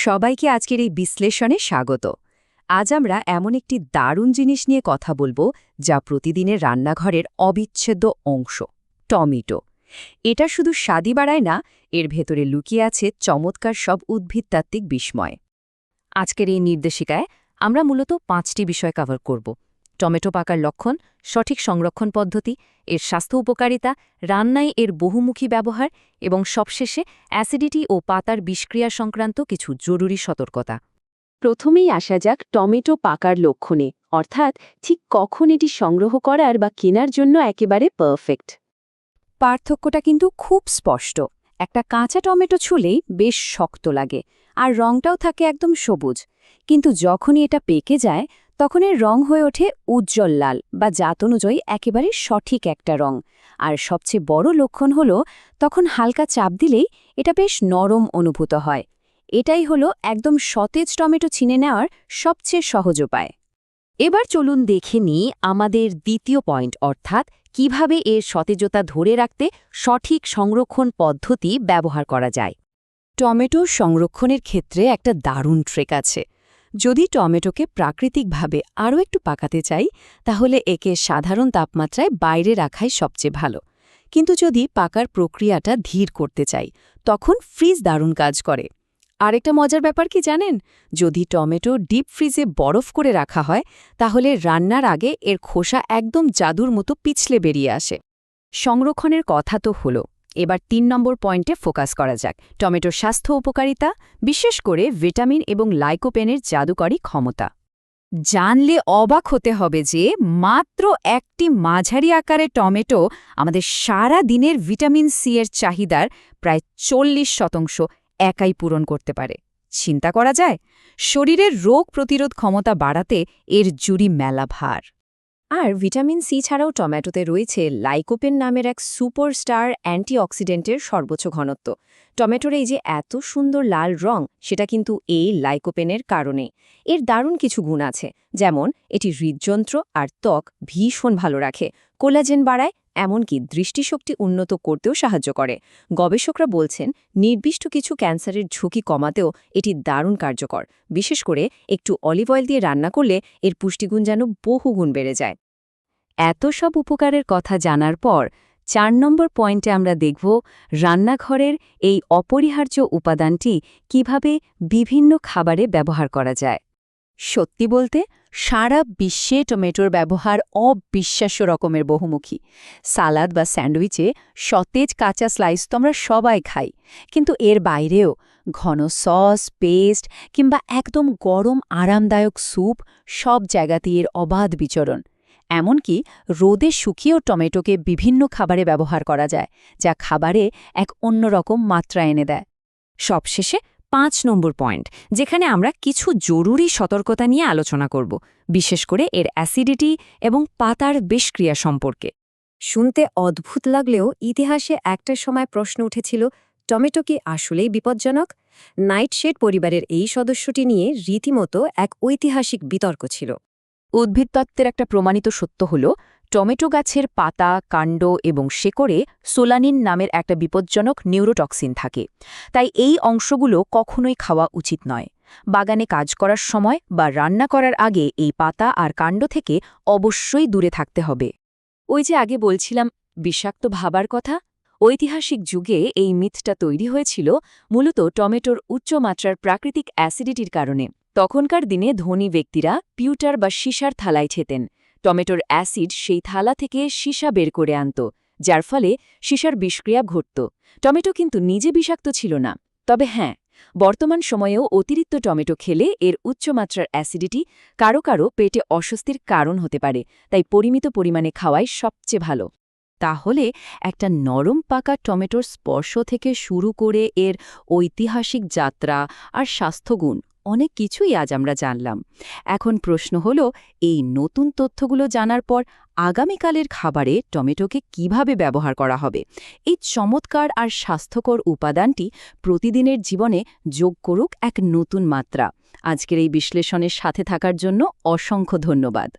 সবাইকে আজকের এই বিশ্লেষণে স্বাগত। আজ আমরা এমন একটি দারুণ জিনিস নিয়ে কথা বলবো যা প্রতিদিনের রান্নাঘরের অবিচ্ছেদ্য অংশ, টমেটো। এটা শুধু স্বাদই বাড়ায় না, এর ভেতরে লুকিয়ে আছে চমৎকার সব উদ্ভিদতাত্ত্বিক বিস্ময়। আজকের এই নির্দেশিকায় আমরা মূলত 5টি বিষয় কভার করব: টমেটো পাকার লক্ষণ, সঠিক সংরক্ষণ পদ্ধতি, এর স্বাস্থ্য উপকারিতা, রান্নায় এর বহুমুখী ব্যবহার এবং সবশেষে অ্যাসিডিটি ও পাতার বিষক্রিয়া সংক্রান্ত কিছু জরুরি সতর্কতা। প্রথমেই আসা যাক টমেটো পাকার লক্ষণে, অর্থাৎ ঠিক কখন এটি সংগ্রহ করার বা কেনার জন্য একেবারে পারফেক্ট। পার্থক্যটা কিন্তু খুব স্পষ্ট। একটা কাঁচা টমেটো ছুলেই বেশ শক্ত লাগে, আর রংটাও থাকে একদম সবুজ। কিন্তু যখনই এটা পেকে যায়, তখন এর রং হয়ে ওঠে উজ্জ্বল লাল বা জাত অনুযায়ী একেবারে সঠিক একটা রং। আর সবচেয়ে বড় লক্ষণ হল, তখন হালকা চাপ দিলেই এটা বেশ নরম অনুভূত হয়। এটাই হলো একদম সতেজ টমেটো চিনে নেওয়ার সবচেয়ে সহজ উপায়। এবার চলুন দেখে নিই আমাদের দ্বিতীয় পয়েন্ট, অর্থাৎ কিভাবে এর সতেজতা ধরে রাখতে সঠিক সংরক্ষণ পদ্ধতি ব্যবহার করা যায়। টমেটো সংরক্ষণের ক্ষেত্রে একটা দারুণ ট্রিক আছে। যদি টমেটোকে প্রাকৃতিকভাবে আরও একটু পাকাতে চাই, তাহলে একে সাধারণ তাপমাত্রায় বাইরে রাখাই সবচেয়ে ভালো। কিন্তু যদি পাকার প্রক্রিয়াটা ধীর করতে চাই, তখন ফ্রিজ দারুণ কাজ করে। আরেকটা মজার ব্যাপার কি জানেন? যদি টমেটো ডিপ ফ্রিজে বরফ করে রাখা হয়, তাহলে রান্নার আগে এর খোসা একদম জাদুর মতো পিছলে বেরিয়ে আসে। সংরক্ষণের কথা তো হলো, এবার 3 নম্বর পয়েন্টে ফোকাস করা যাক: টমেটোর স্বাস্থ্য উপকারিতা, বিশেষ করে ভিটামিন এবং লাইকোপেনের জাদুকরী ক্ষমতা। জানলে অবাক হতে হবে যে মাত্র একটি মাঝারি আকারের টমেটো আমাদের সারা দিনের ভিটামিন সি এর চাহিদার প্রায় 40% একাই পূরণ করতে পারে। চিন্তা করা যায়? শরীরের রোগ প্রতিরোধ ক্ষমতা বাড়াতে এর জুড়ি মেলা ভার। আর ভিটামিন সি ছাড়াও টমেটোতে রয়েছে লাইকোপেন নামের এক সুপারস্টার অ্যান্টিঅক্সিডেন্টের সর্বোচ্চ ঘনত্ব। টমেটোর এই যে এত সুন্দর লাল রং, সেটা কিন্তু এই লাইকোপেনের কারণে। এর দারুণ কিছু গুণ আছে, যেমন এটি হৃদযন্ত্র আর ত্বক ভীষণ ভালো রাখে, কোলাজেন বাড়ায়, এমনকি দৃষ্টিশক্তি উন্নত করতেও সাহায্য করে। গবেষকরা বলছেন, নির্দিষ্ট কিছু ক্যান্সারের ঝুঁকি কমাতেও এটি দারুণ কার্যকর। বিশেষ করে একটু অলিভ অয়েল দিয়ে রান্না করলে এর পুষ্টিগুণ যেন বহুগুণ বেড়ে যায়। এত সব উপকারের কথা জানার পর 4 নম্বর পয়েন্টে আমরা দেখব রান্নাঘরের এই অপরিহার্য উপাদানটি কিভাবে বিভিন্ন খাবারে ব্যবহার করা যায়। সত্যি বলতে, সারা বিশ্বে টমেটোর ব্যবহার অবিশ্বাস্য রকমের বহুমুখী। সালাদ বা স্যান্ডউইচে সতেজ কাঁচা স্লাইস তো আমরা সবাই খাই, কিন্তু এর বাইরেও ঘন সস, পেস্ট কিংবা একদম গরম আরামদায়ক স্যুপ, সব জায়গাতেই এর অবাধ বিচরণ। এমনকি রোদে শুকিয়েও টমেটোকে বিভিন্ন খাবারে ব্যবহার করা যায়, যা খাবারে এক অন্যরকম মাত্রা এনে দেয়। সবশেষে 5 নম্বর পয়েন্ট, যেখানে আমরা কিছু জরুরি সতর্কতা নিয়ে আলোচনা করব, বিশেষ করে এর অ্যাসিডিটি এবং পাতার বিষক্রিয়া সম্পর্কে। শুনতে অদ্ভুত লাগলেও ইতিহাসে একটা সময় প্রশ্ন উঠেছিল, টমেটো কি আসলেই বিপজ্জনক? নাইটশেড পরিবারের এই সদস্যটি নিয়ে রীতিমতো এক ঐতিহাসিক বিতর্ক ছিল। উদ্ভিদতত্ত্বের একটা প্রমাণিত সত্য হল, টমেটো গাছের পাতা, কাণ্ড এবং শেকড়ে সোলানিন নামের একটা বিপজ্জনক নিউরোটক্সিন থাকে। তাই এই অংশগুলো কখনোই খাওয়া উচিত নয়। বাগানে কাজ করার সময় বা রান্না করার আগে এই পাতা আর কাণ্ড থেকে অবশ্যই দূরে থাকতে হবে। ওই যে আগে বলছিলাম বিষাক্ত ভাবার কথা, ঐতিহাসিক যুগে এই মিথটা তৈরি হয়েছিল মূলত টমেটোর উচ্চমাত্রার প্রাকৃতিক অ্যাসিডিটির কারণে। তখনকার দিনে ধনী ব্যক্তিরা পিউটার বা সীসার থালায় খেতেন। টমেটোর অ্যাসিড সেই থালা থেকে সীসা বের করে আনত, যার ফলে সীসার বিষক্রিয়া ঘটত। টমেটো কিন্তু নিজে বিষাক্ত ছিল না। তবে হ্যাঁ, বর্তমান সময়েও অতিরিক্ত টমেটো খেলে এর উচ্চমাত্রার অ্যাসিডিটি কারো কারো পেটে অস্বস্তির কারণ হতে পারে, তাই পরিমিত পরিমাণে খাওয়াই সবচেয়ে ভালো। তাহলে একটা নরম পাকা টমেটোর স্পর্শ থেকে শুরু করে এর ঐতিহাসিক যাত্রা আর স্বাস্থ্যগুণ, অনেক কিছুই আজ আমরা জানলাম। এখন প্রশ্ন হল, এই নতুন তথ্যগুলো জানার পর আগামীকালের খাবারে টমেটোকে কিভাবে ব্যবহার করা হবে? এই চমৎকার আর স্বাস্থ্যকর উপাদানটি প্রতিদিনের জীবনে যোগ করুক এক নতুন মাত্রা। আজকের এই বিশ্লেষণের সাথে থাকার জন্য অসংখ্য ধন্যবাদ।